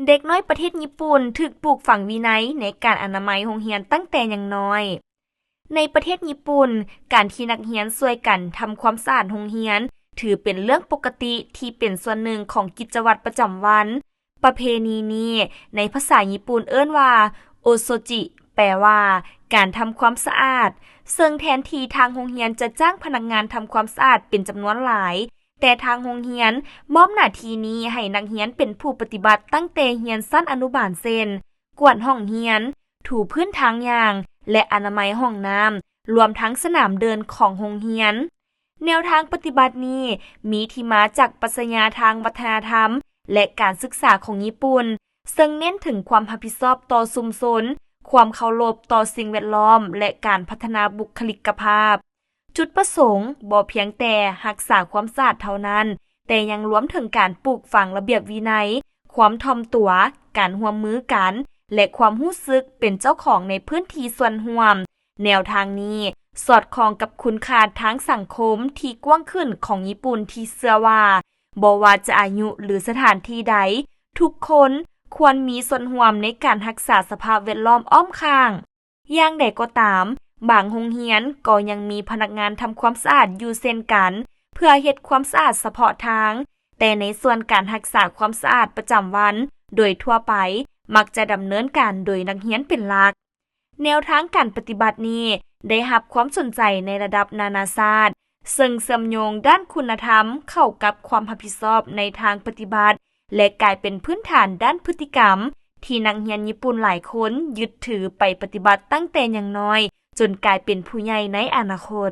เด็กน้อยประเทศญี่ปุ่นถูกปลูกฝังวินัยในการอนามัยโรงเรียนตั้งแต่ยังน้อยในประเทศญี่ปุ่นการที่นักเรียนช่วยกันทำความสะอาดโรงเรียนถือเป็นเรื่องปกติที่เป็นส่วนหนึ่งของกิจวัตรประจำวันประเพณีนี้ในภาษาญี่ปุ่นเอิ้นว่าโอโซจิแปลว่าการทำความสะอาดซึ่งแทนที่ทางโรงเรียนจะจ้างพนักงานทำความสะอาดเป็นจำนวนหลายแต่ทางโรงเรียนมอบหน้าที่นี้ให้นักเรียนเป็นผู้ปฏิบัติตั้งแต่เรียนชั้นอนุบาลเช่นกวาดห้องเรียนถูพื้นทางยางและอนามัยห้องน้ำรวมทั้งสนามเดินของโรงเรียนแนวทางปฏิบัตินี้มีที่มาจากปรัชญาทางวัฒนธรรมและการศึกษาของญี่ปุ่นซึ่งเน้นถึงความรับผิดชอบต่อชุมชนความเคารพต่อสิ่งแวดล้อมและการพัฒนาบุคลิกภาพจุดประสงค์บ่เพียงแต่รักษาความสะอาดเท่านั้นแต่ยังรวมถึงการปลูกฝังระเบียบวินัยความถ่อมตัวการร่วมมือกันและความรู้สึกเป็นเจ้าของในพื้นที่ส่วนร่วมแนวทางนี้สอดคล้องกับคุณค่าทางสังคมที่กว้างขึ้นของญี่ปุ่นที่เชื่อว่าบ่ว่าจะอายุหรือสถานที่ใดทุกคนควรมีส่วนร่วมในการรักษาสภาพแวดล้อมอ้อมข้างอย่างใดก็ตามบางโรงเรียนก็ยังมีพนักงานทำความสะอาดอยู่เช่นกันเพื่อเฮ็ดความสะอาดเฉพาะทางแต่ในส่วนการรักษาความสะอาดประจำวันโดยทั่วไปมักจะดำเนินการโดยนักเรียนเป็นหลักแนวทางการปฏิบัตินี้ได้รับความสนใจในระดับนานาชาติซึ่งเชื่อมโยงด้านคุณธรรมเข้ากับความรับผิดชอบในทางปฏิบัติและกลายเป็นพื้นฐานด้านพฤติกรรมที่นักเรียนญี่ปุ่นหลายคนยึดถือไปปฏิบัติตั้งแต่ยังน้อยจนกลายเป็นผู้ใหญ่ในอนาคต